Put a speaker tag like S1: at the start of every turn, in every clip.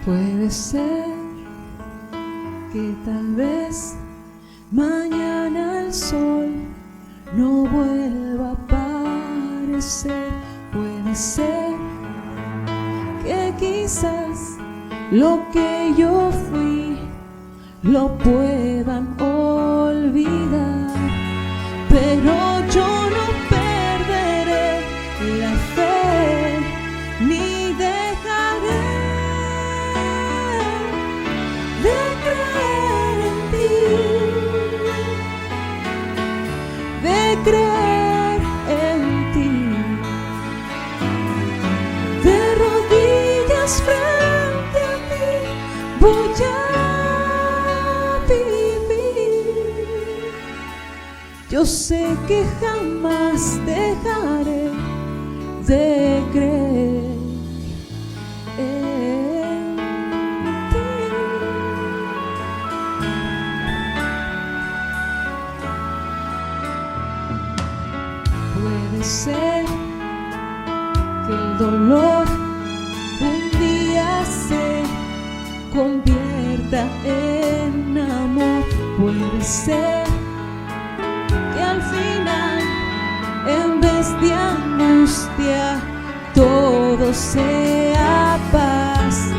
S1: Puede ser que tal vez mañana el sol no vuelva a aparecer. Puede ser que quizás lo que yo fui lo puedan olvidar, pero yo no perderé la fe ni dejaré de creer en ti, de creer en ti, de rodillas frente a ti voy a vivir. Yo sé que jamás dejaré de creer en ti. Puede ser que el dolor un día se convierta en amor. Puede ser que al final, en vez de angustia, todo sea paz.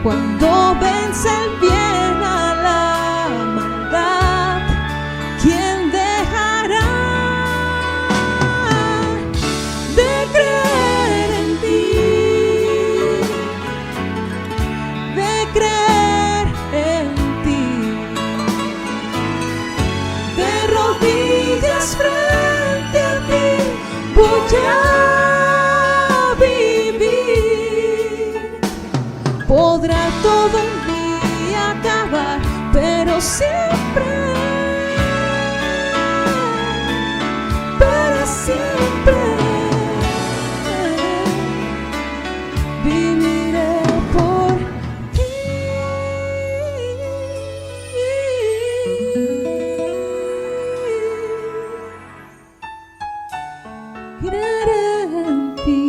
S1: Cuando vence el bien a la maldad, ¿quién dejará de creer en ti? De creer en ti, de rodillas frente a ti voy a vivir. Podrá todo un día acabar, pero siempre, para siempre viviré por ti. Creer en ti,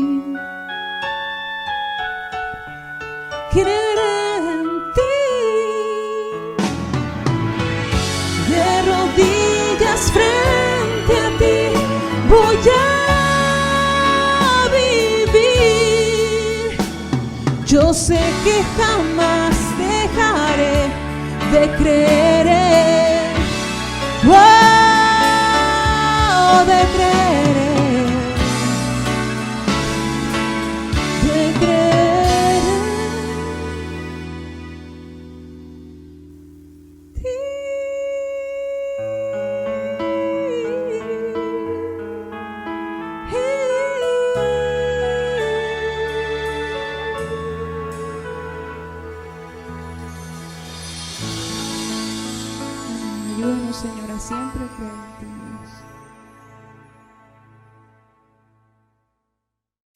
S1: creer en ti, de rodillas frente a ti voy a vivir. Yo sé que jamás dejaré de creer en, oh, de creer en, de creer en ti. Ayúdanos, Señor, a siempre creer en ti, Dios.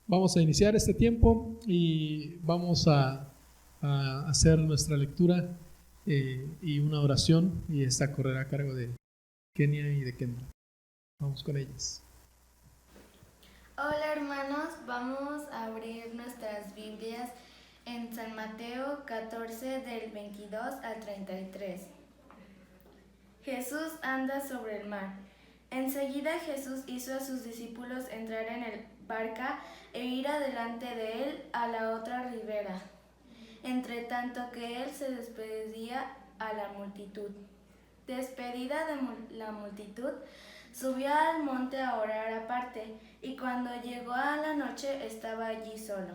S2: Vamos a iniciar este tiempo y vamos a hacer nuestra lectura y una oración, y esta correrá a cargo de Kenia y de Kendra. Vamos con ellas.
S3: Hola hermanos, vamos a abrir nuestras Biblias en San Mateo 14 del 22 al 33. Jesús anda sobre el mar. Enseguida Jesús hizo a sus discípulos entrar en el barca e ir adelante de él a la otra ribera, entre tanto que él se despedía a la multitud. Despedida de la multitud, subió al monte a orar aparte, y cuando llegó a la noche estaba allí solo.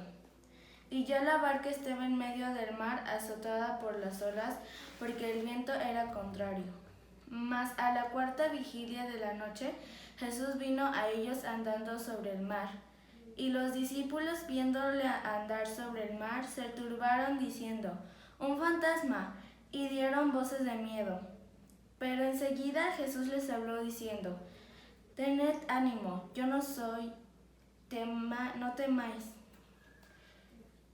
S3: Y ya la barca estaba en medio del mar, azotada por las olas, porque el viento era contrario. Mas a la cuarta vigilia de la noche, Jesús vino a ellos andando sobre el mar. Y los discípulos, viéndole andar sobre el mar, se turbaron diciendo: «¡Un fantasma!», y dieron voces de miedo. Pero enseguida Jesús les habló diciendo: «Tened ánimo, yo no soy, no temáis».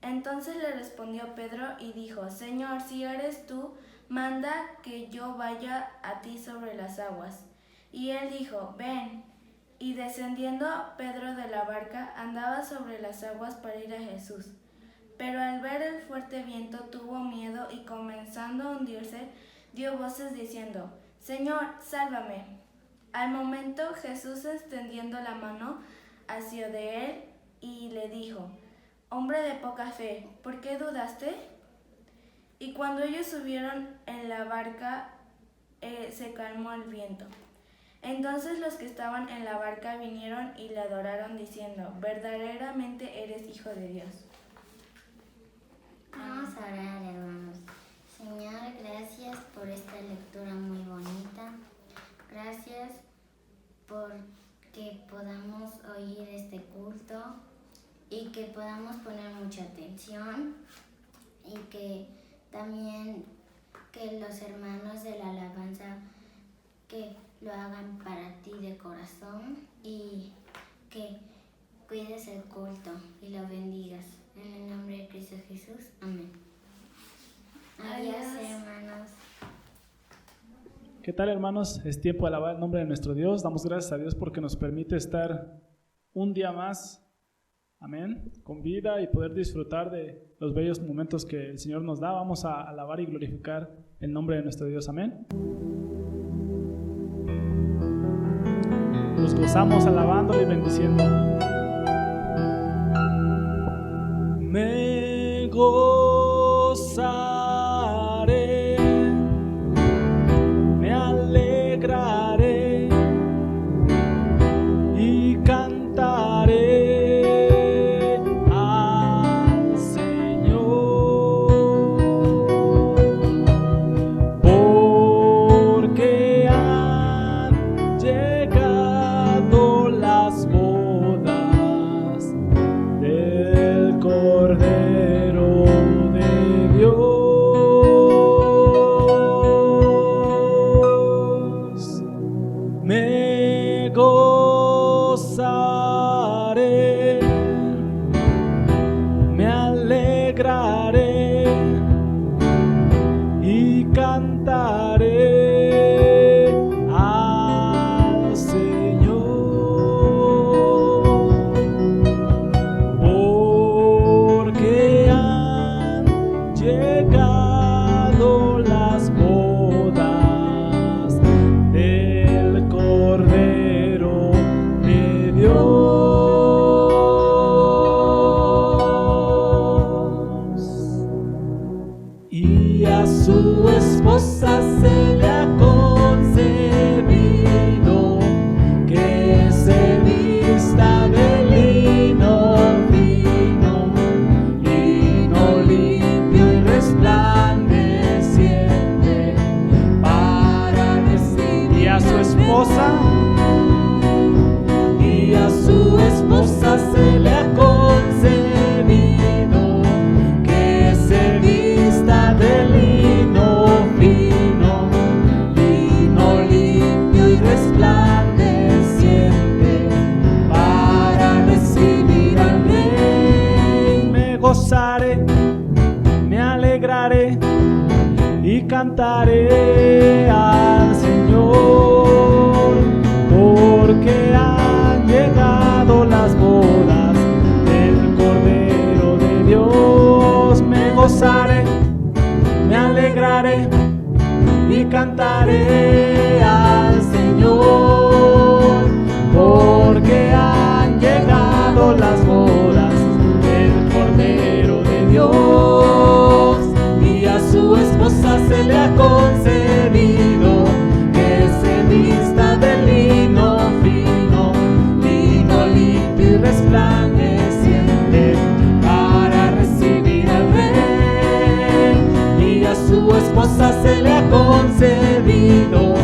S3: Entonces le respondió Pedro y dijo: «Señor, si eres tú, manda que yo vaya a ti sobre las aguas». Y él dijo: «Ven». Y descendiendo Pedro de la barca, andaba sobre las aguas para ir a Jesús. Pero al ver el fuerte viento tuvo miedo y comenzando a hundirse, dio voces diciendo: «Señor, sálvame». Al momento Jesús, extendiendo la mano, asió de él y le dijo: «Hombre de poca fe, ¿por qué dudaste?». Y cuando ellos subieron en la barca, se calmó el viento. Entonces los que estaban en la barca vinieron y le adoraron diciendo: «Verdaderamente eres Hijo de Dios».
S4: Vamos a orar, hermanos. Señor, gracias por esta lectura muy bonita. Gracias por que podamos oír este culto y que podamos poner mucha atención y que también que los hermanos de la alabanza que lo hagan para ti de corazón y que cuides el culto y lo bendigas. En el nombre de Cristo Jesús. Amén. Adiós, hermanos.
S5: ¿Qué tal, hermanos? Es tiempo de alabar el nombre de nuestro Dios. Damos gracias a Dios porque nos permite estar un día más, amén, con vida y poder disfrutar de los bellos momentos que el Señor nos da. Vamos a alabar y glorificar el nombre de nuestro Dios, amén. Nos gozamos alabándole y bendiciendo. Me gozaré, me alegraré y cantaré al Señor, porque han llegado las bodas del Cordero de Dios. Me gozaré, me alegraré y cantaré al Señor, porque han llegado las bodas del Cordero de Dios. Y a su esposa se le ha concedido que se vista de lino fino, lino limpio y resplandeciente, para recibir. Y a su esposa se le ha concedido que se vista de lino fino, lino limpio y resplandeciente, para recibir al Rey. Me gozaré, me alegraré y cantaré al Señor, porque han llegado las bodas del Cordero de Dios. Me gozaré, me alegraré y cantaré al Señor, porque han llegado las bodas del Cordero de Dios. Y a su esposa se le ha concedido que se vista de lino fino, lino limpio y resplandeciente, para recibir al Rey. Y a su esposa se le ha concedido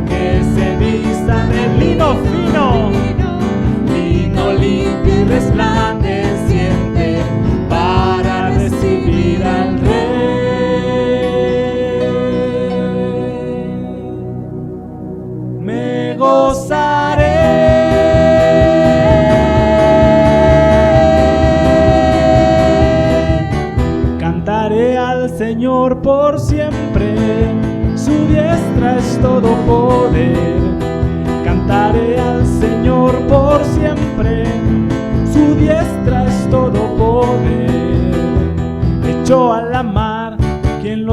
S5: que se vista de lino fino, lino limpio y resplandeciente, para recibir al Rey. Me gozaré, cantaré al Señor por siempre, su diestra es todo poder. Cantaré al Señor por siempre, su diestra es todo poder.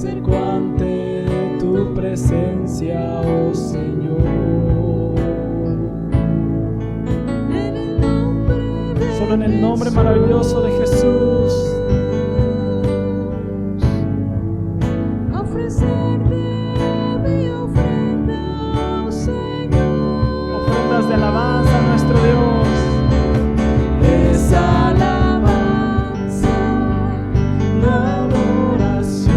S5: acerco ante tu presencia, oh Señor. Solo en el nombre maravilloso de Jesús. De alabanza a nuestro Dios. Es alabanza y adoración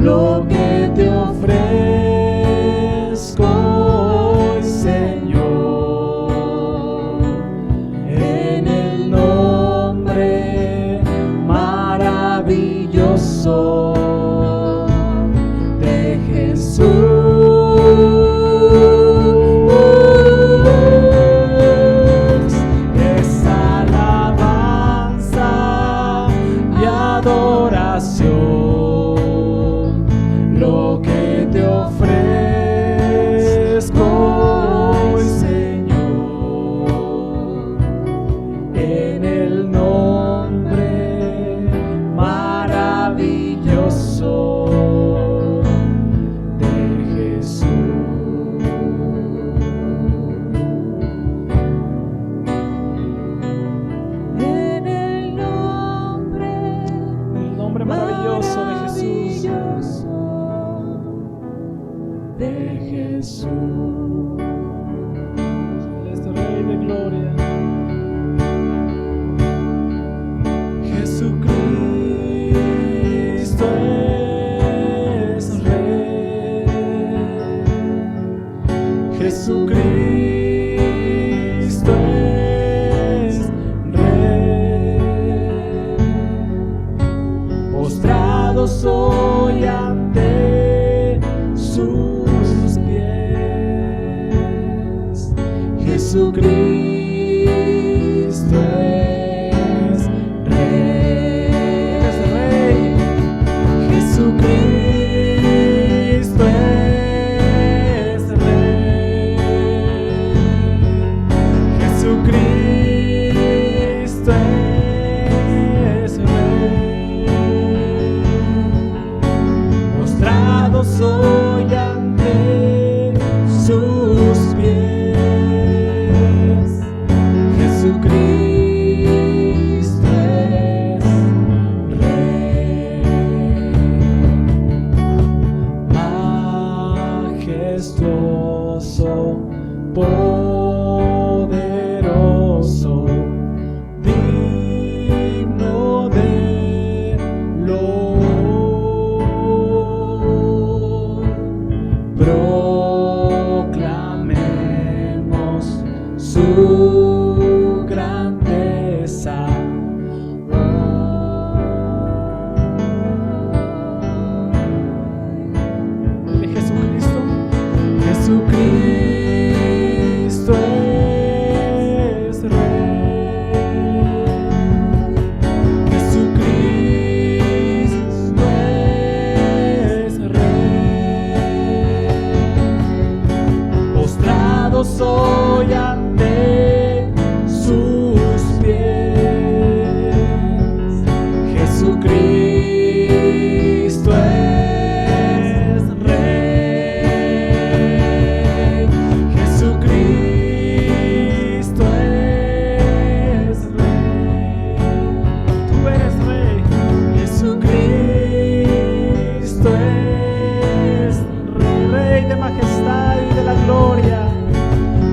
S5: lo que te ofrezco hoy, Señor, en el nombre maravilloso de Jesús. Lo que te ofrezco hoy, Señor, en el nombre maravilloso de Jesús.
S1: En el nombre
S5: maravilloso de Jesús.
S1: De Jesús.
S5: Celeste Rey de gloria, Jesucristo es Rey. Jesucristo es Rey. Postrado soy ante sus pies. Jesucristo es Rey. Es Rey. Jesucristo es Rey. Jesucristo es Rey. Postrado soy ante sus pies. Jesucristo es Rey. Majestuoso, poderoso, digno de loor. Proclamemos su grandeza. De Jesucristo. Jesucristo es Rey. Jesucristo es Rey. Postrado soy ante sus pies. Jesucristo es Rey. Jesucristo es Rey. Tú eres Rey. Jesucristo es Rey, Rey de majestad y de la gloria.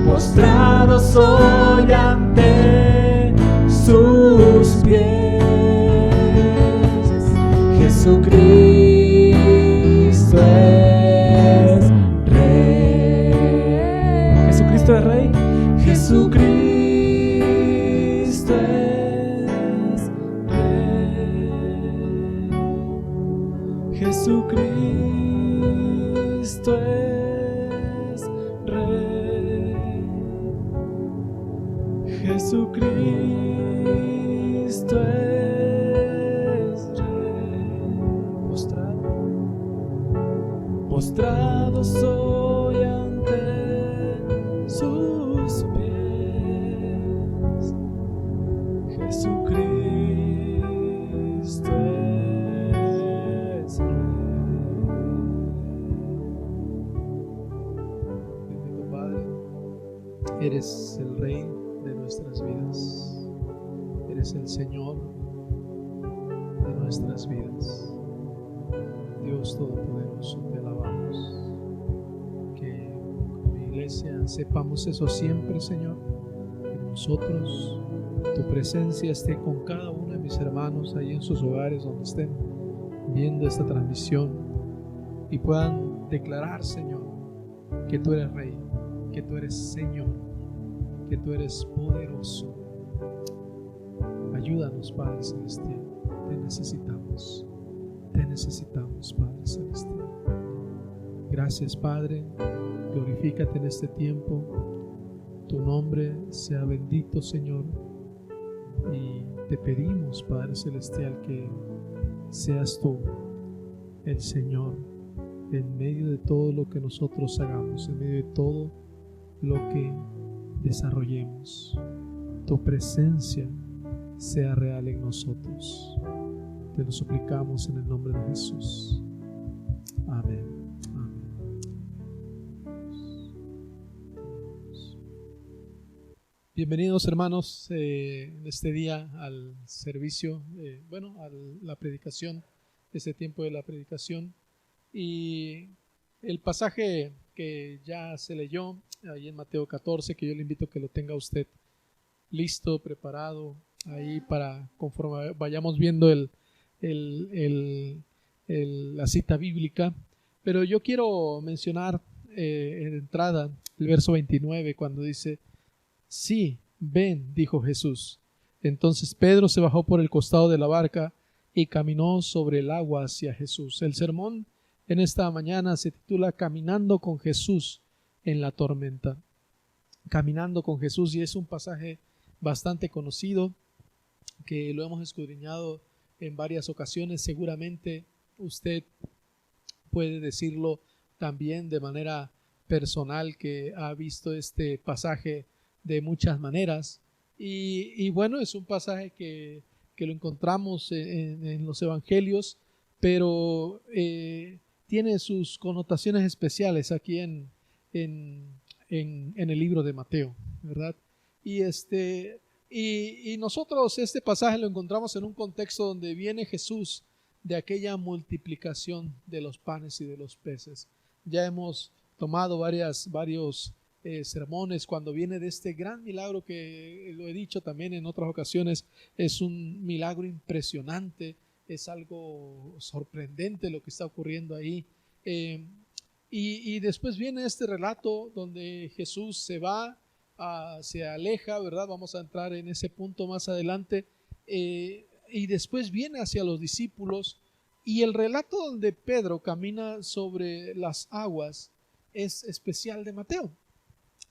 S5: Postrado soy ante sus pies. Jesucristo es Rey. Jesucristo es Rey. Jesucristo es Rey. Jesucristo es Rey. Jesucristo es Rey. Postrado soy ante sus pies. Jesucristo es
S2: Eres el Rey de nuestras vidas. Eres el Señor de nuestras vidas. Dios Todopoderoso, te alabamos. Que como iglesia sepamos eso siempre, Señor. Que nosotros, tu presencia esté con cada uno de mis hermanos ahí en sus hogares donde estén viendo esta transmisión y puedan declarar, Señor, que tú eres Rey, que tú eres Señor, que tú eres poderoso. Ayúdanos, Padre Celestial. Te necesitamos, Padre Celestial. Gracias, Padre. Glorifícate en este tiempo. Tu nombre sea bendito, Señor. Y te pedimos, Padre Celestial, que seas tú el Señor en medio de todo lo que nosotros hagamos, en medio de todo lo que desarrollemos. Tu presencia sea real en nosotros. Te lo suplicamos en el nombre de Jesús. Amén. Amén. Bienvenidos, hermanos, en este día al servicio, a la predicación, este tiempo de la predicación. Y el pasaje que ya se leyó ahí en Mateo 14, que yo le invito a que lo tenga usted listo, preparado, ahí para conforme vayamos viendo la cita bíblica. Pero yo quiero mencionar en entrada el verso 29, cuando dice: sí, ven, dijo Jesús. Entonces Pedro se bajó por el costado de la barca y caminó sobre el agua hacia Jesús. El sermón en esta mañana se titula Caminando con Jesús en la tormenta. Caminando con Jesús, y es un pasaje bastante conocido que lo hemos escudriñado en varias ocasiones. Seguramente usted puede decirlo también de manera personal, que ha visto este pasaje de muchas maneras. Y bueno, es un pasaje que lo encontramos en los evangelios, pero tiene sus connotaciones especiales aquí en el libro de Mateo, ¿verdad? Y nosotros este pasaje lo encontramos en un contexto donde viene Jesús de aquella multiplicación de los panes y de los peces. Ya hemos tomado varios sermones cuando viene de este gran milagro, que lo he dicho también en otras ocasiones, es un milagro impresionante, es algo sorprendente lo que está ocurriendo ahí. Y después viene este relato donde Jesús se va, se aleja, ¿verdad? Vamos a entrar en ese punto más adelante. Y después viene hacia los discípulos, y el relato donde Pedro camina sobre las aguas es especial de Mateo.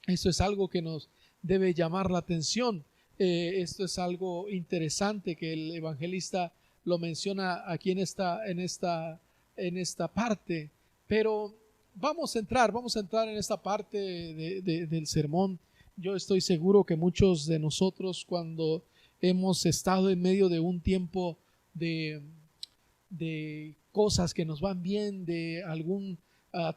S2: Eso es algo que nos debe llamar la atención. Esto es algo interesante que el evangelista lo menciona aquí en esta parte. Pero vamos a entrar en esta parte del sermón. Yo estoy seguro que muchos de nosotros, cuando hemos estado en medio de un tiempo de cosas que nos van bien, de algún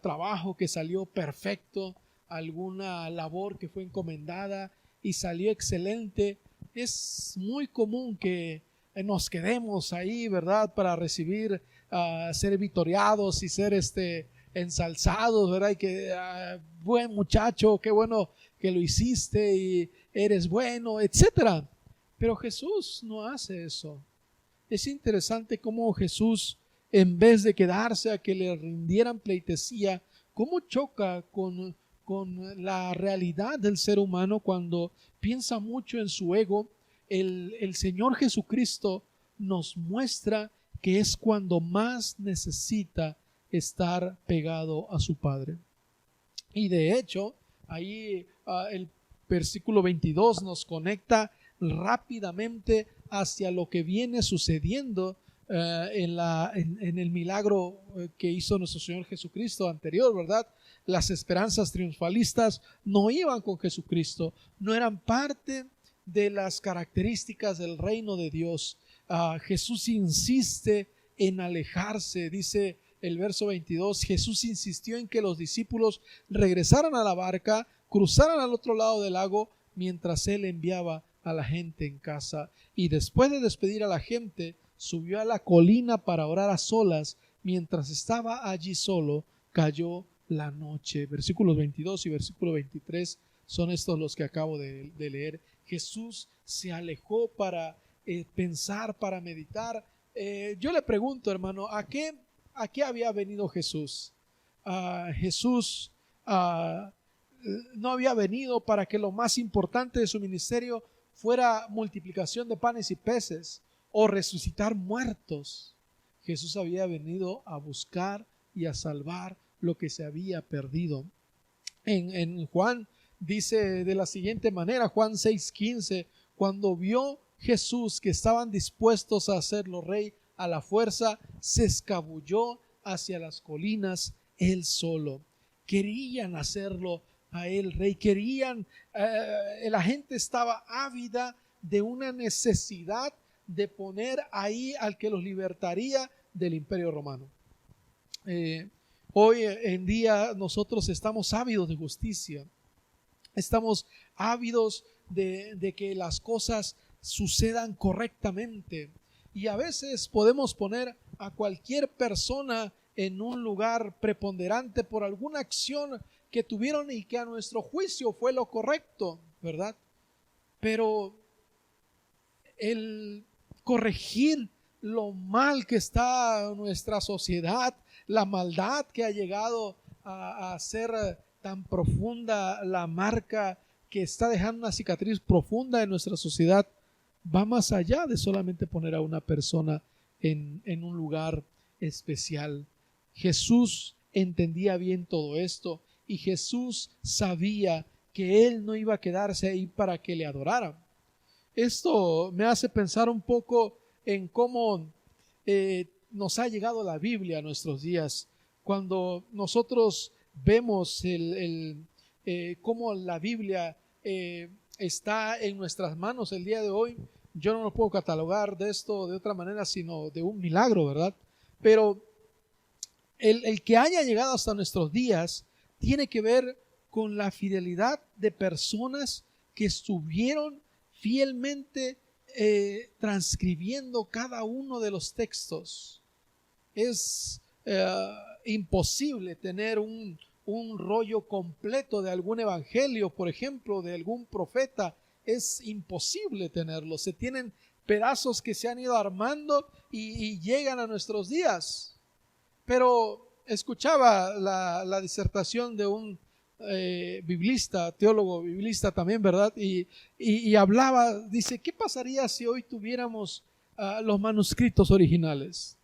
S2: trabajo que salió perfecto, alguna labor que fue encomendada y salió excelente, es muy común que nos quedemos ahí, ¿verdad? Para recibir, ser victoriados y ser ensalzados, ¿verdad? Y que buen muchacho, qué bueno que lo hiciste y eres bueno, etcétera. Pero Jesús no hace eso. Es interesante cómo Jesús, en vez de quedarse a que le rindieran pleitesía, cómo choca con la realidad del ser humano cuando piensa mucho en su ego. El Señor Jesucristo nos muestra que es cuando más necesita estar pegado a su Padre. Y de hecho, ahí el versículo 22 nos conecta rápidamente hacia lo que viene sucediendo en el milagro que hizo nuestro Señor Jesucristo anterior, ¿verdad? Las esperanzas triunfalistas no iban con Jesucristo, no eran parte de las características del reino de Dios. Jesús insiste en alejarse. Dice el verso 22, Jesús insistió en que los discípulos regresaran a la barca cruzaran al otro lado del lago mientras él enviaba a la gente en casa. Y después de despedir a la gente, subió a la colina para orar a solas. Mientras estaba allí solo, cayó la noche. Versículos 22 y versículo 23 son estos los que acabo de leer. Jesús se alejó para pensar, para meditar. Yo le pregunto, hermano, ¿a qué había venido Jesús? Jesús no había venido para que lo más importante de su ministerio fuera multiplicación de panes y peces o resucitar muertos. Jesús había venido a buscar y a salvar lo que se había perdido. En Juan dice de la siguiente manera, Juan 6:15, cuando vio Jesús que estaban dispuestos a hacerlo rey a la fuerza, se escabulló hacia las colinas él solo. Querían hacerlo a él rey, la gente estaba ávida de una necesidad de poner ahí al que los libertaría del Imperio Romano. Hoy en día nosotros estamos ávidos de justicia, estamos ávidos de que las cosas sucedan correctamente, y a veces podemos poner a cualquier persona en un lugar preponderante por alguna acción que tuvieron y que a nuestro juicio fue lo correcto, ¿verdad? Pero el corregir lo mal que está en nuestra sociedad, la maldad que ha llegado a ser tan profunda, la marca que está dejando una cicatriz profunda en nuestra sociedad, va más allá de solamente poner a una persona en un lugar especial. Jesús entendía bien todo esto y Jesús sabía que Él no iba a quedarse ahí para que le adoraran. Esto me hace pensar un poco en cómo nos ha llegado la Biblia a nuestros días. Cuando nosotros vemos cómo la Biblia está en nuestras manos el día de hoy, yo no lo puedo catalogar de esto de otra manera sino de un milagro, ¿verdad? Pero el que haya llegado hasta nuestros días tiene que ver con la fidelidad de personas que estuvieron fielmente transcribiendo cada uno de los textos. Es imposible tener un rollo completo de algún evangelio, por ejemplo, de algún profeta. Es imposible tenerlo. Se tienen pedazos que se han ido armando y llegan a nuestros días. Pero escuchaba la disertación de un biblista, teólogo biblista también, ¿verdad? Y hablaba, dice, ¿qué pasaría si hoy tuviéramos los manuscritos originales?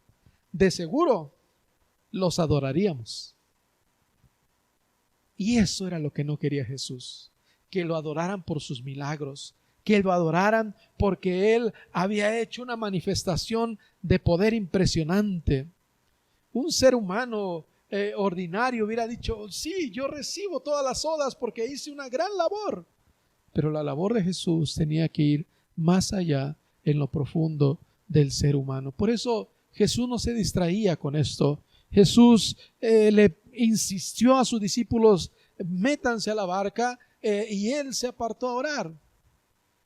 S2: De seguro los adoraríamos. Y eso era lo que no quería Jesús, que lo adoraran por sus milagros, que lo adoraran porque Él había hecho una manifestación de poder impresionante. Un ser humano ordinario hubiera dicho, sí, yo recibo todas las odas porque hice una gran labor. Pero la labor de Jesús tenía que ir más allá en lo profundo del ser humano. Por eso Jesús no se distraía con esto. Jesús le insistió a sus discípulos, métanse a la barca, y Él se apartó a orar.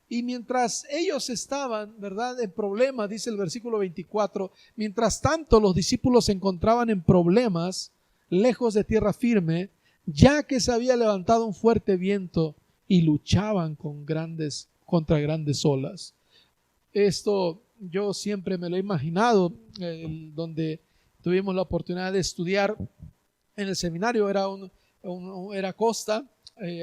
S2: Y mientras ellos estaban, ¿verdad?, en problemas, dice el versículo 24, mientras tanto los discípulos se encontraban en problemas, lejos de tierra firme, ya que se había levantado un fuerte viento y luchaban contra grandes olas. Esto yo siempre me lo he imaginado, donde tuvimos la oportunidad de estudiar en el seminario, era costa,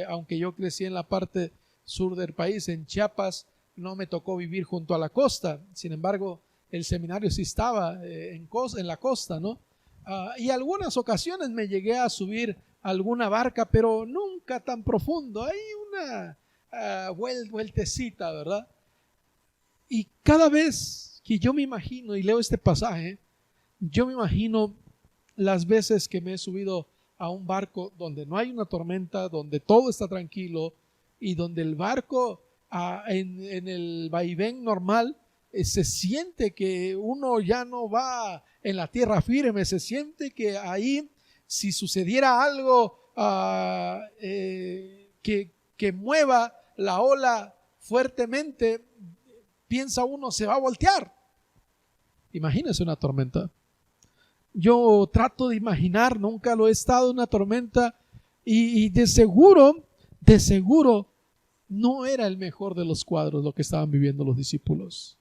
S2: aunque yo crecí en la parte sur del país, en Chiapas, no me tocó vivir junto a la costa. Sin embargo, el seminario sí estaba en la costa, ¿no? Y algunas ocasiones me llegué a subir a alguna barca, pero nunca tan profundo. Hay una vueltecita, ¿verdad? Y cada vez que yo me imagino y leo este pasaje, yo me imagino las veces que me he subido a un barco donde no hay una tormenta, donde todo está tranquilo y donde el barco en el vaivén normal se siente que uno ya no va en la tierra firme, se siente que ahí si sucediera algo que mueva la ola fuertemente, piensa uno, se va a voltear. Imagínese una tormenta. Yo trato de imaginar, nunca lo he estado en una tormenta, y de seguro no era el mejor de los cuadros lo que estaban viviendo los discípulos.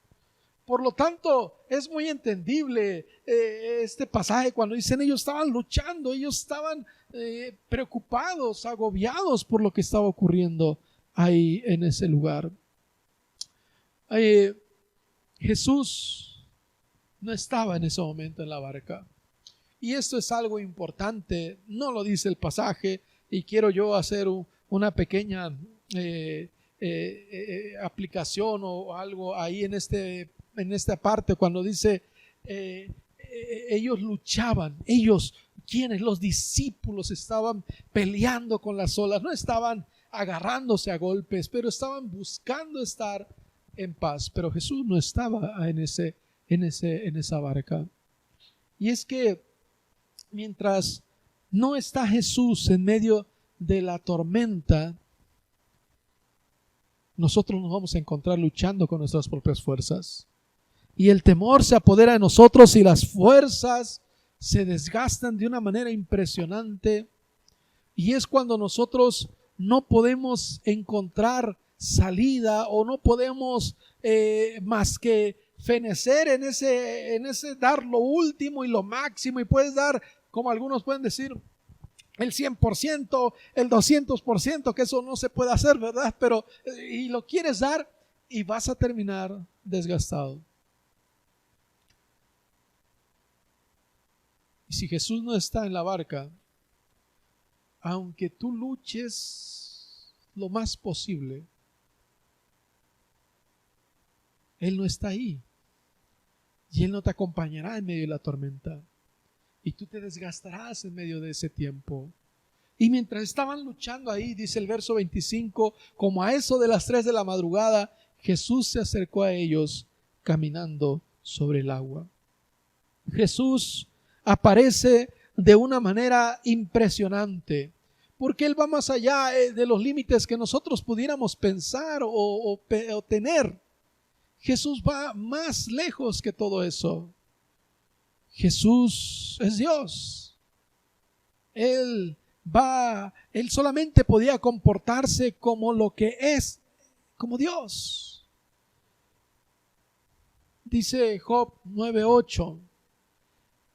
S2: Por lo tanto, es muy entendible este pasaje cuando dicen ellos estaban luchando, ellos estaban preocupados, agobiados por lo que estaba ocurriendo ahí en ese lugar. Jesús no estaba en ese momento en la barca. Y esto es algo importante, no lo dice el pasaje, y quiero yo hacer una pequeña aplicación o algo ahí en esta parte cuando dice ellos luchaban, quienes, los discípulos, estaban peleando con las olas, no estaban agarrándose a golpes, pero estaban buscando estar en paz. Pero Jesús no estaba en esa barca. Y es que mientras no está Jesús en medio de la tormenta, nosotros nos vamos a encontrar luchando con nuestras propias fuerzas. Y el temor se apodera de nosotros y las fuerzas se desgastan de una manera impresionante. Y es cuando nosotros no podemos encontrar salida o no podemos más que fenecer en ese dar lo último y lo máximo, y puedes dar, como algunos pueden decir, el 100%, el 200%, que eso no se puede hacer, ¿verdad? Pero y lo quieres dar y vas a terminar desgastado. Y si Jesús no está en la barca, aunque tú luches lo más posible, Él no está ahí. Y Él no te acompañará en medio de la tormenta. Y tú te desgastarás en medio de ese tiempo. Y mientras estaban luchando ahí, dice el verso 25, como a eso de las 3 de la madrugada, Jesús se acercó a ellos caminando sobre el agua. Jesús aparece de una manera impresionante, porque Él va más allá de los límites que nosotros pudiéramos pensar o tener. Jesús va más lejos que todo eso. Jesús es Dios. Él solamente podía comportarse como lo que es, como Dios. Dice Job 9:8,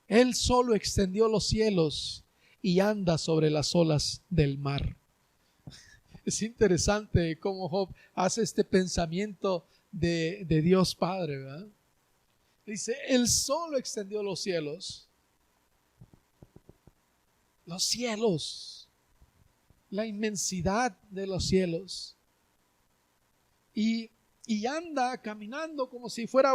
S2: Él solo extendió los cielos y anda sobre las olas del mar. Es interesante cómo Job hace este pensamiento de Dios Padre, ¿verdad? Dice, Él solo extendió los cielos, la inmensidad de los cielos, y anda caminando como si fuera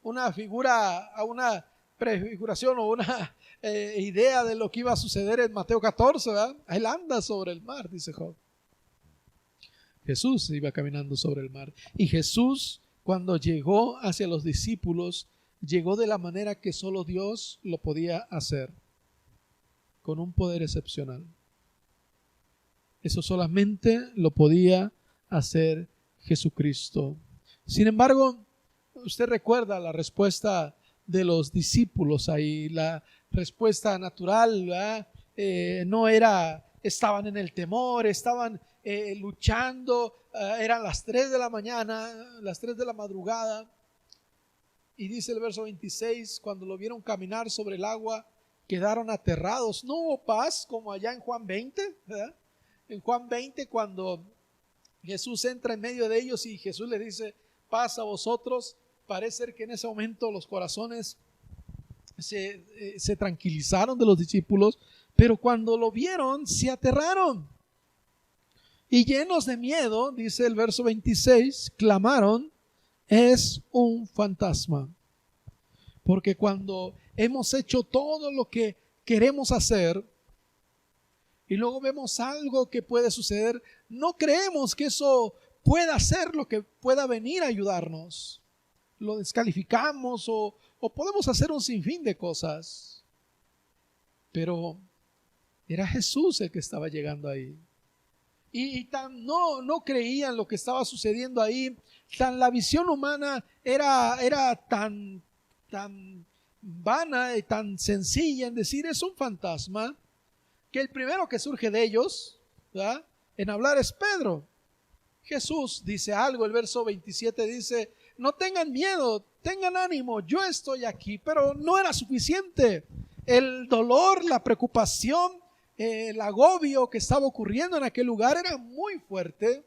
S2: una figura, una prefiguración o una idea de lo que iba a suceder en Mateo 14, ¿verdad? Él anda sobre el mar, dice Job. Jesús iba caminando sobre el mar. Y Jesús, cuando llegó hacia los discípulos, llegó de la manera que solo Dios lo podía hacer, con un poder excepcional. Eso solamente lo podía hacer Jesucristo. Sin embargo, usted recuerda la respuesta de los discípulos ahí, la respuesta natural, ¿verdad? No era, estaban en el temor, estaban luchando, eran las 3 de la mañana, las 3 de la madrugada, y dice el verso 26, cuando lo vieron caminar sobre el agua, quedaron aterrados. No hubo paz como allá en Juan 20, ¿verdad? En Juan 20, cuando Jesús entra en medio de ellos y Jesús les dice, paz a vosotros, parece ser que en ese momento los corazones se tranquilizaron de los discípulos, pero cuando lo vieron se aterraron. Y llenos de miedo, dice el verso 26, clamaron, es un fantasma. Porque cuando hemos hecho todo lo que queremos hacer y luego vemos algo que puede suceder, no creemos que eso pueda ser lo que pueda venir a ayudarnos. Lo descalificamos o podemos hacer un sinfín de cosas. Pero era Jesús el que estaba llegando ahí. no creían lo que estaba sucediendo ahí. La visión humana era tan vana y tan sencilla en decir es un fantasma, que el primero que surge de ellos, ¿verdad?, en hablar es Pedro. Jesús dice algo, el verso 27 dice: no tengan miedo, tengan ánimo, yo estoy aquí. Pero no era suficiente. El dolor, la preocupación, el agobio que estaba ocurriendo en aquel lugar era muy fuerte.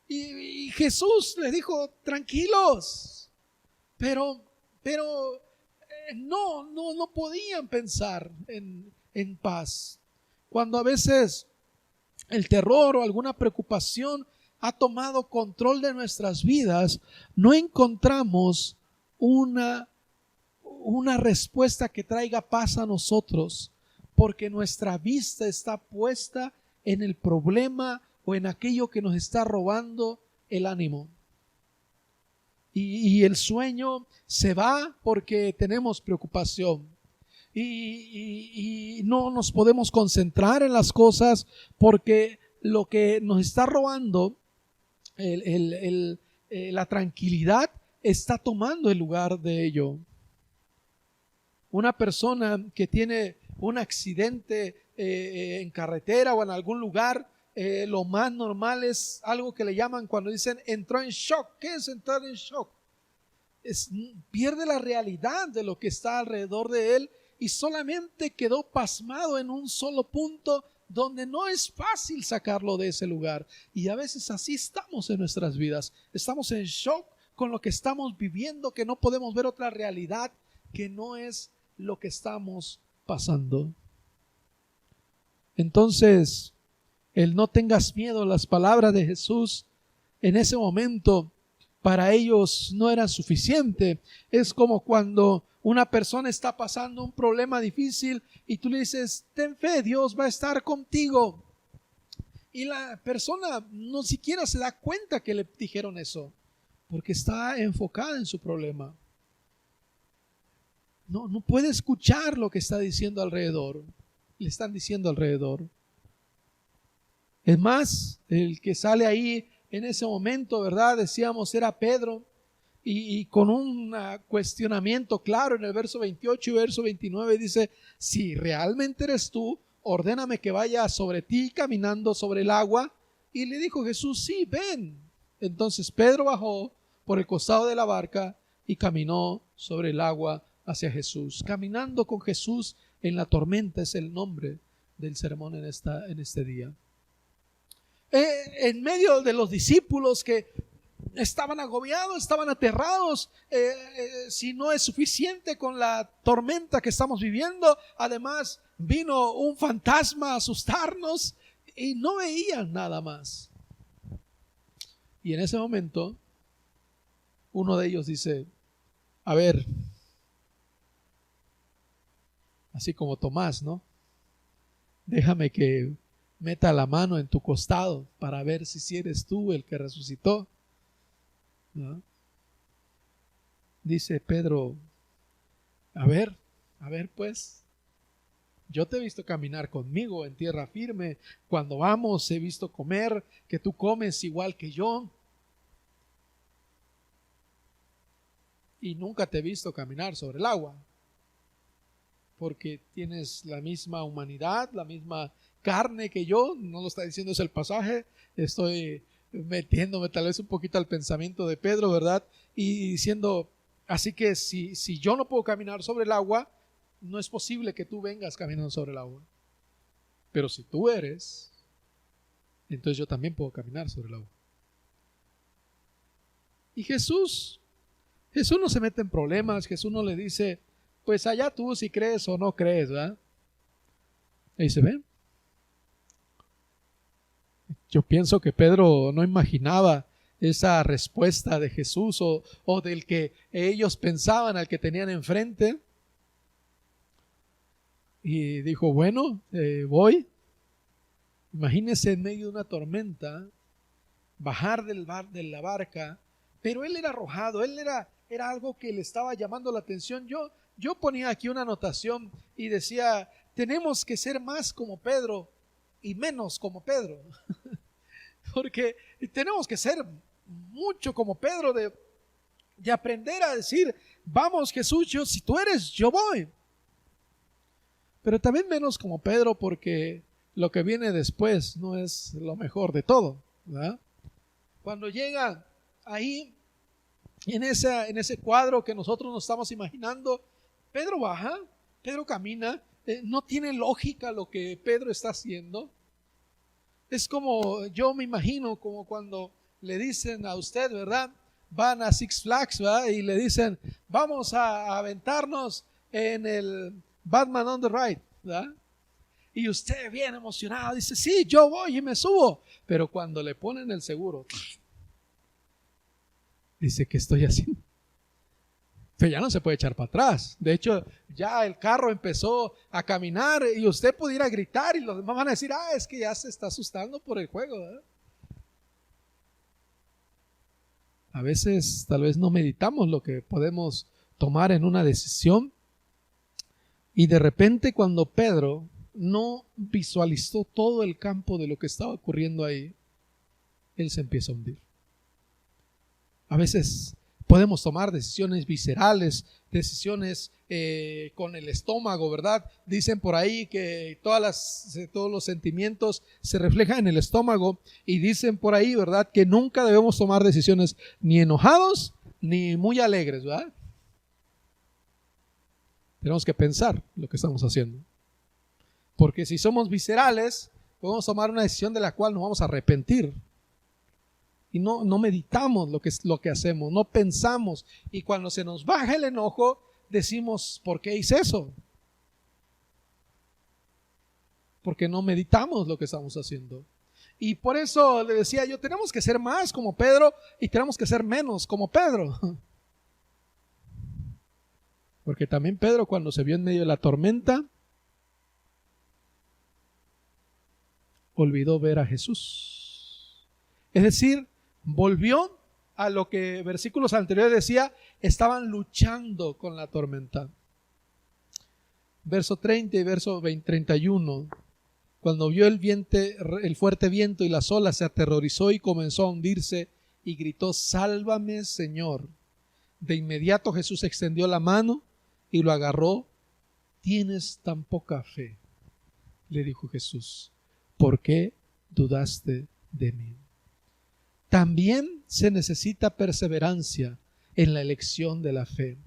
S2: Y Jesús les dijo: tranquilos. Pero no podían pensar en paz. Cuando a veces el terror o alguna preocupación ha tomado control de nuestras vidas, no encontramos una respuesta que traiga paz a nosotros, porque nuestra vista está puesta en el problema o en aquello que nos está robando el ánimo. Y el sueño se va porque tenemos preocupación. Y no nos podemos concentrar en las cosas porque lo que nos está robando la tranquilidad está tomando el lugar de ello. Una persona que tiene un accidente en carretera o en algún lugar, lo más normal es algo que le llaman, cuando dicen entró en shock. ¿Qué es entrar en shock? Pierde la realidad de lo que está alrededor de él y solamente quedó pasmado en un solo punto, donde no es fácil sacarlo de ese lugar. Y a veces así estamos en nuestras vidas. Estamos en shock con lo que estamos viviendo, que no podemos ver otra realidad que no es lo que estamos pasando. Entonces, el no tengas miedo, las palabras de Jesús en ese momento para ellos no eran suficientes. Es como cuando una persona está pasando un problema difícil y tú le dices: ten fe, Dios va a estar contigo. Y la persona no siquiera se da cuenta que le dijeron eso, porque está enfocada en su problema. No puede escuchar lo que está diciendo alrededor. Le están diciendo alrededor. Es más, el que sale ahí en ese momento, ¿verdad?, decíamos, era Pedro. Y con un cuestionamiento claro en el verso 28 y verso 29 dice: si realmente eres tú, ordéname que vaya sobre ti caminando sobre el agua. Y le dijo Jesús: sí, ven. Entonces Pedro bajó por el costado de la barca y caminó sobre el agua hacia Jesús. Caminando con Jesús en la tormenta es el nombre del sermón en este día. En medio de los discípulos que estaban agobiados, estaban aterrados, si no es suficiente con la tormenta que estamos viviendo, además vino un fantasma a asustarnos y no veían nada más. Y en ese momento uno de ellos dice: a ver, así como Tomás, ¿no? Déjame que meta la mano en tu costado para ver si eres tú el que resucitó, ¿no? Dice Pedro: a ver pues, yo te he visto caminar conmigo en tierra firme, cuando vamos he visto comer, que tú comes igual que yo, y nunca te he visto caminar sobre el agua, porque tienes la misma humanidad, la misma carne que yo. No lo está diciendo es el pasaje, estoy metiéndome tal vez un poquito al pensamiento de Pedro, ¿verdad? Y diciendo: así que si yo no puedo caminar sobre el agua, no es posible que tú vengas caminando sobre el agua. Pero si tú eres, entonces yo también puedo caminar sobre el agua. Y Jesús no se mete en problemas. Jesús no le dice: pues allá tú si crees o no crees, ¿verdad? Y dice: ven. Yo pienso que Pedro no imaginaba esa respuesta de Jesús o del que ellos pensaban, al que tenían enfrente. Y dijo: bueno, voy. Imagínense en medio de una tormenta, bajar de la barca, pero él era arrojado, él era algo que le estaba llamando la atención. Yo ponía aquí una anotación y decía: tenemos que ser más como Pedro y menos como Pedro.
S6: Porque tenemos que ser mucho como Pedro de aprender a decir, vamos Jesús, si tú eres, yo voy. Pero también menos como Pedro, porque lo que viene después no es lo mejor de todo, ¿verdad? Cuando llega ahí, en ese cuadro que nosotros nos estamos imaginando, Pedro baja, Pedro camina, no tiene lógica lo que Pedro está haciendo. Es como, yo me imagino, como cuando le dicen a usted, ¿verdad? Van a Six Flags, ¿verdad? Y le dicen, vamos a aventarnos en el Batman on the Ride, ¿verdad? Y usted bien emocionado dice, sí, yo voy y me subo. Pero cuando le ponen el seguro, dice, ¿qué estoy haciendo? Pero ya no se puede echar para atrás. De hecho, ya el carro empezó a caminar y usted pudiera gritar y los demás van a decir, es que ya se está asustando por el juego, ¿verdad? A veces tal vez no meditamos lo que podemos tomar en una decisión y de repente cuando Pedro no visualizó todo el campo de lo que estaba ocurriendo ahí, él se empieza a hundir. A veces podemos tomar decisiones viscerales, decisiones con el estómago, ¿verdad? Dicen por ahí que todos los sentimientos se reflejan en el estómago y dicen por ahí, ¿verdad? Que nunca debemos tomar decisiones ni enojados ni muy alegres, ¿verdad? Tenemos que pensar lo que estamos haciendo. Porque si somos viscerales, podemos tomar una decisión de la cual nos vamos a arrepentir. Y no meditamos lo que hacemos, no pensamos. Y cuando se nos baja el enojo, decimos, ¿por qué hice eso? Porque no meditamos lo que estamos haciendo. Y por eso le decía yo, tenemos que ser más como Pedro y tenemos que ser menos como Pedro. Porque también Pedro, cuando se vio en medio de la tormenta, olvidó ver a Jesús. Es decir, volvió a lo que versículos anteriores decía, estaban luchando con la tormenta. Verso 30 y verso 31. Cuando vio el fuerte viento y las olas, se aterrorizó y comenzó a hundirse y gritó, sálvame, Señor. De inmediato Jesús extendió la mano y lo agarró. ¿Tienes tan poca fe?, le dijo Jesús. ¿Por qué dudaste de mí? También se necesita perseverancia en la elección de la fe.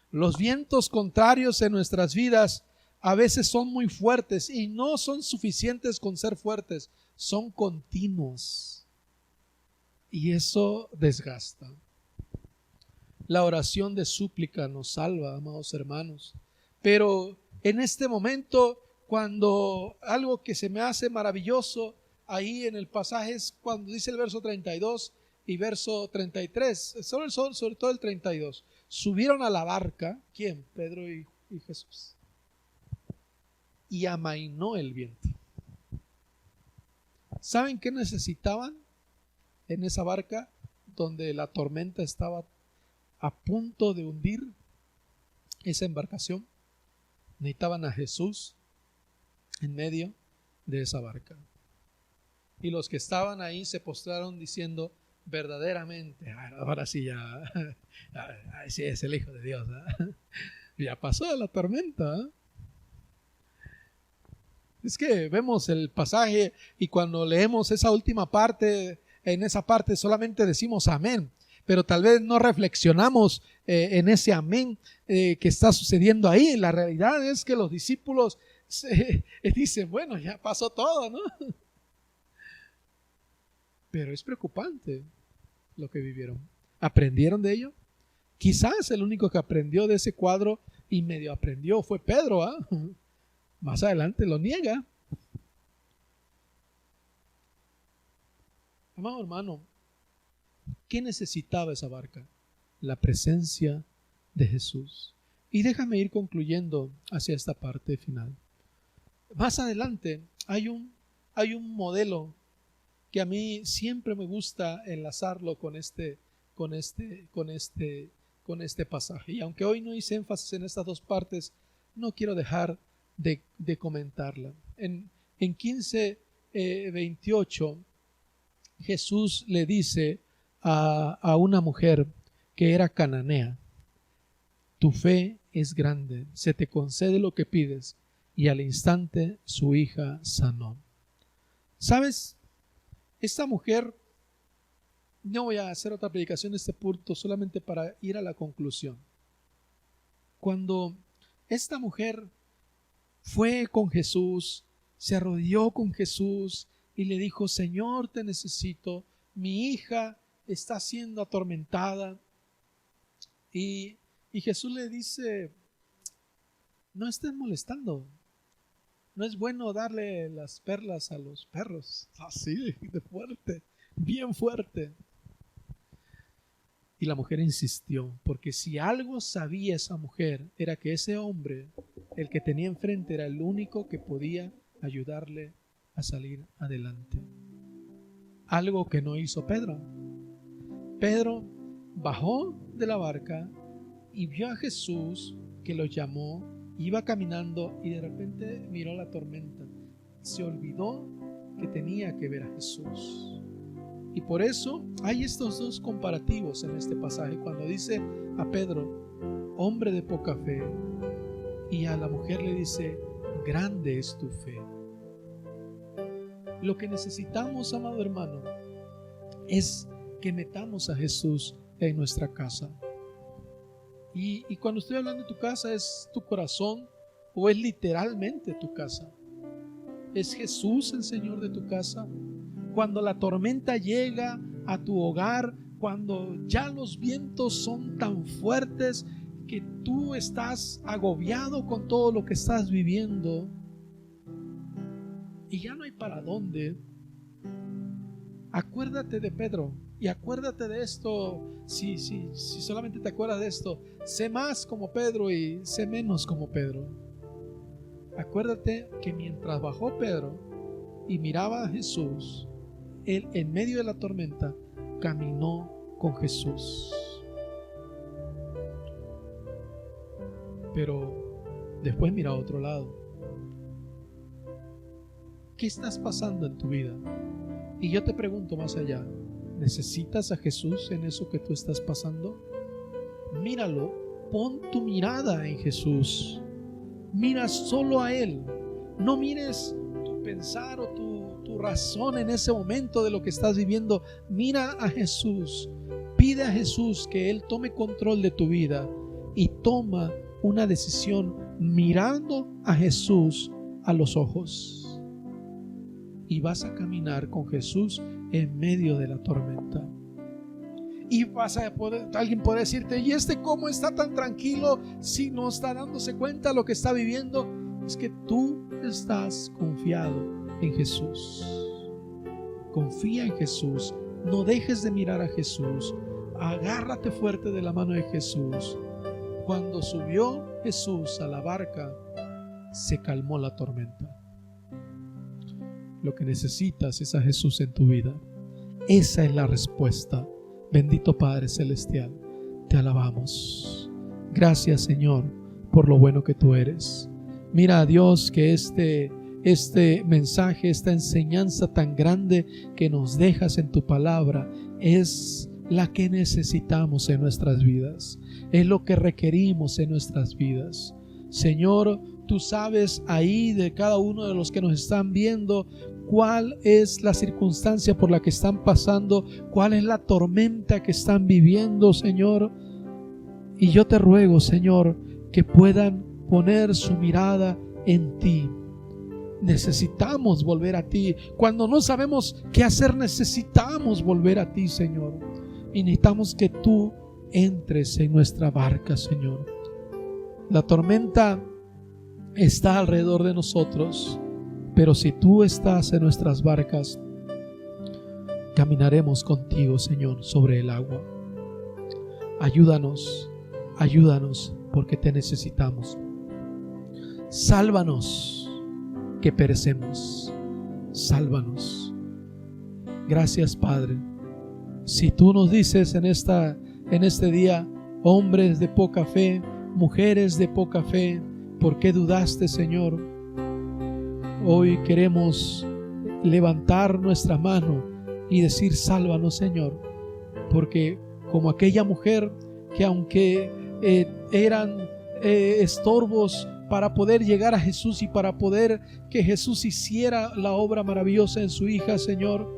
S6: Los vientos contrarios en nuestras vidas a veces son muy fuertes y no son suficientes con ser fuertes, son continuos. Y eso desgasta. La oración de súplica nos salva, amados hermanos. Pero en este momento, cuando algo que se me hace maravilloso ahí en el pasaje es cuando dice el verso 32 y verso 33, sobre todo el 32. Subieron a la barca, ¿quién? Pedro y Jesús. Y amainó el viento. ¿Saben qué necesitaban en esa barca donde la tormenta estaba a punto de hundir esa embarcación? Necesitaban a Jesús en medio de esa barca. Y los que estaban ahí se postraron diciendo, verdaderamente, ahora sí ya, sí es el Hijo de Dios, ¿eh? Ya pasó la tormenta, ¿eh? Es que vemos el pasaje y cuando leemos esa última parte, en esa parte solamente decimos amén, pero tal vez no reflexionamos en ese amén que está sucediendo ahí. La realidad es que los discípulos dicen, bueno, ya pasó todo, ¿no? Pero es preocupante lo que vivieron. ¿Aprendieron de ello? Quizás el único que aprendió de ese cuadro y medio aprendió fue Pedro, ¿eh? Más adelante lo niega. Amado hermano, ¿qué necesitaba esa barca? La presencia de Jesús. Y déjame ir concluyendo hacia esta parte final. Más adelante hay un modelo que a mí siempre me gusta enlazarlo con este pasaje. Y aunque hoy no hice énfasis en estas dos partes, no quiero dejar de comentarla. En 15:28 Jesús le dice a una mujer que era cananea: tu fe es grande, se te concede lo que pides. Y al instante su hija sanó. ¿Sabes? Esta mujer, no voy a hacer otra predicación en este punto, solamente para ir a la conclusión. Cuando esta mujer fue con Jesús, se arrodilló con Jesús y le dijo: Señor, te necesito, mi hija está siendo atormentada. Y Jesús le dice: no estés molestando. No es bueno darle las perlas a los perros. Así de fuerte, bien fuerte. Y la mujer insistió, porque si algo sabía esa mujer, era que ese hombre, el que tenía enfrente, era el único que podía ayudarle a salir adelante. Algo que no hizo Pedro. Pedro bajó de la barca y vio a Jesús, que lo llamó. Iba caminando y de repente miró la tormenta. Se olvidó que tenía que ver a Jesús. Y por eso hay estos dos comparativos en este pasaje. Cuando dice a Pedro: hombre de poca fe, y a la mujer le dice: grande es tu fe. Lo que necesitamos, amado hermano, es que metamos a Jesús en nuestra casa. Y cuando estoy hablando de tu casa, ¿es tu corazón o es literalmente tu casa? ¿Es Jesús el Señor de tu casa? Cuando la tormenta llega a tu hogar, cuando ya los vientos son tan fuertes que tú estás agobiado con todo lo que estás viviendo y ya no hay para dónde, acuérdate de Pedro. Y acuérdate de esto, si solamente te acuerdas de esto, sé más como Pedro y sé menos como Pedro. Acuérdate que mientras bajó Pedro y miraba a Jesús, él en medio de la tormenta caminó con Jesús. Pero después mira a otro lado. ¿Qué estás pasando en tu vida? Y yo te pregunto más allá: ¿necesitas a Jesús en eso que tú estás pasando? Míralo, pon tu mirada en Jesús. Mira solo a Él. No mires tu pensar o tu razón en ese momento de lo que estás viviendo. Mira a Jesús. Pide a Jesús que Él tome control de tu vida y toma una decisión mirando a Jesús a los ojos. Y vas a caminar con Jesús en medio de la tormenta. Y alguien puede decirte: ¿y cómo está tan tranquilo si no está dándose cuenta de lo que está viviendo? Es que tú estás confiado en Jesús. Confía en Jesús. No dejes de mirar a Jesús. Agárrate fuerte de la mano de Jesús. Cuando subió Jesús a la barca, se calmó la tormenta. Lo que necesitas es a Jesús en tu vida. Esa es la respuesta. Bendito Padre Celestial, te alabamos. Gracias, Señor, por lo bueno que tú eres. Mira, a Dios, que este mensaje, esta enseñanza tan grande que nos dejas en tu palabra es la que necesitamos en nuestras vidas. Es lo que requerimos en nuestras vidas. Señor, tú sabes ahí de cada uno de los que nos están viendo cuál es la circunstancia por la que están pasando, cuál es la tormenta que están viviendo, Señor. Y yo te ruego, Señor, que puedan poner su mirada en ti. Necesitamos volver a ti. Cuando no sabemos qué hacer, necesitamos volver a ti, Señor. Y necesitamos que tú entres en nuestra barca, Señor. La tormenta está alrededor de nosotros, pero si tú estás en nuestras barcas, caminaremos contigo, Señor, sobre el agua. Ayúdanos, porque te necesitamos. Sálvanos, que perecemos. Sálvanos. Gracias, Padre. Si tú nos dices en este día: hombres de poca fe, mujeres de poca fe, ¿por qué dudaste, Señor? Hoy queremos levantar nuestra mano y decir: sálvanos, Señor, porque como aquella mujer que aunque eran estorbos para poder llegar a Jesús y para poder que Jesús hiciera la obra maravillosa en su hija, Señor,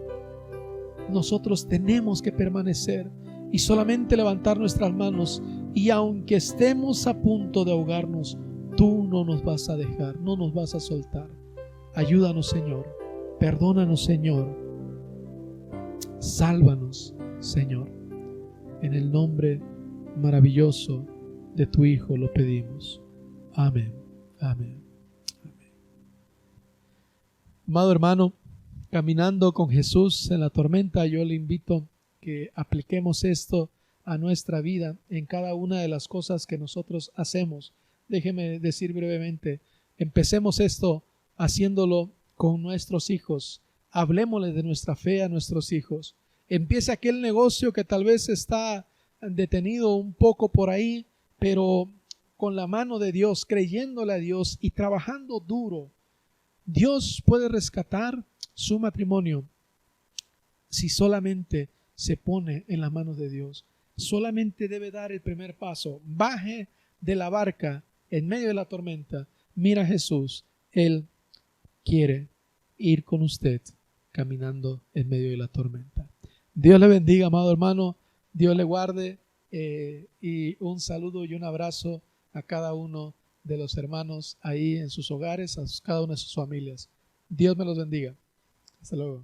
S6: nosotros tenemos que permanecer y solamente levantar nuestras manos, y aunque estemos a punto de ahogarnos, tú no nos vas a dejar, no nos vas a soltar. Ayúdanos, Señor, perdónanos, Señor, sálvanos, Señor. En el nombre maravilloso de tu Hijo lo pedimos. Amén. Amén. Amén. Amado hermano, caminando con Jesús en la tormenta, yo le invito que apliquemos esto a nuestra vida en cada una de las cosas que nosotros hacemos. Déjeme decir brevemente, empecemos esto haciéndolo con nuestros hijos. Hablemosle de nuestra fe a nuestros hijos. Empiece aquel negocio que tal vez está detenido un poco por ahí, pero con la mano de Dios, creyéndole a Dios y trabajando duro, Dios puede rescatar su matrimonio si solamente se pone en las manos de Dios. Solamente debe dar el primer paso. Baje de la barca en medio de la tormenta. Mira a Jesús. Él quiere ir con usted caminando en medio de la tormenta. Dios le bendiga, amado hermano. Dios le guarde, y un saludo y un abrazo a cada uno de los hermanos ahí en sus hogares, a cada una de sus familias. Dios me los bendiga. Hasta luego.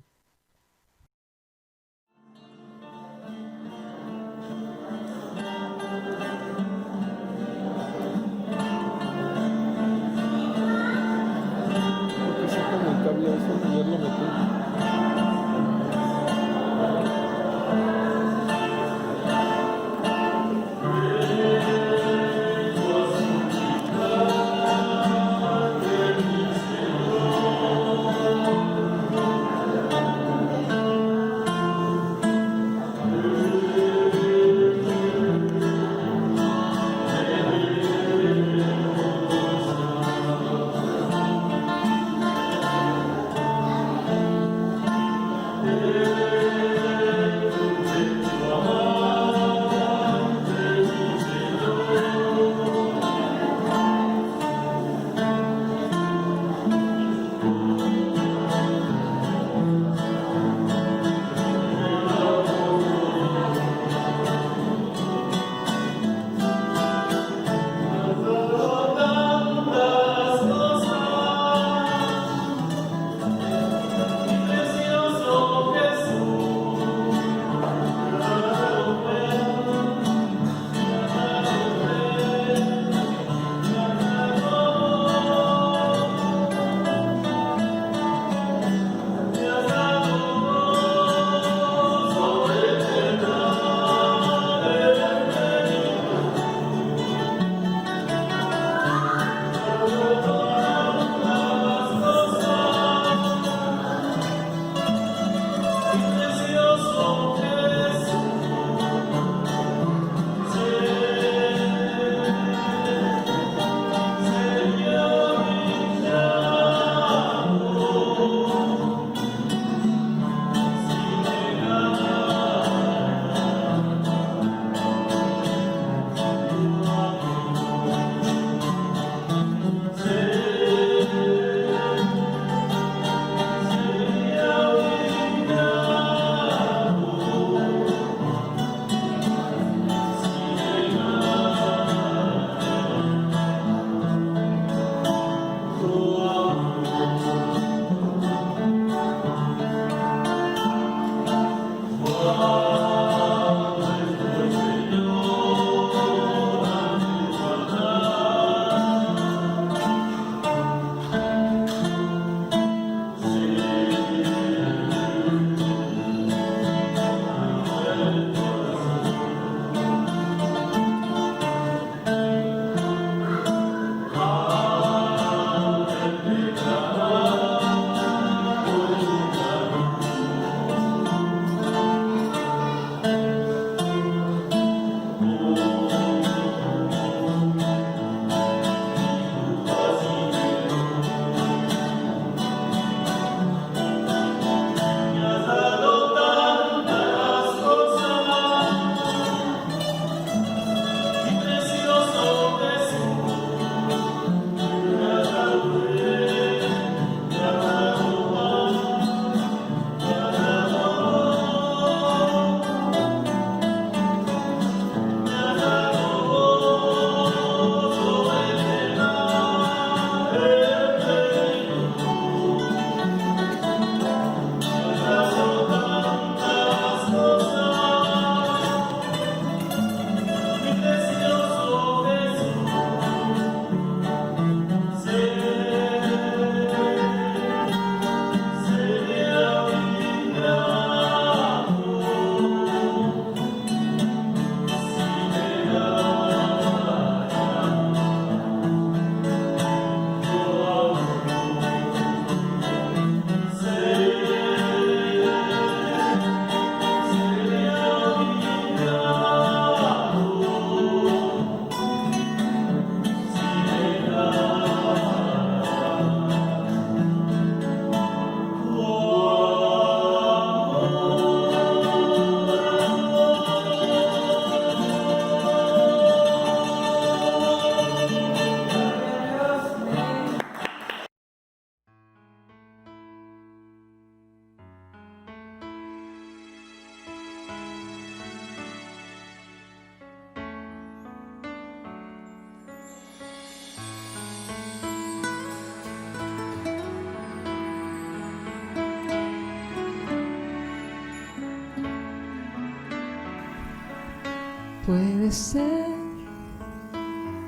S1: Puede ser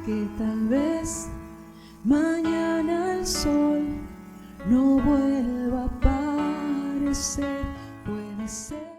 S1: que tal vez mañana el sol no vuelva a aparecer. Puede ser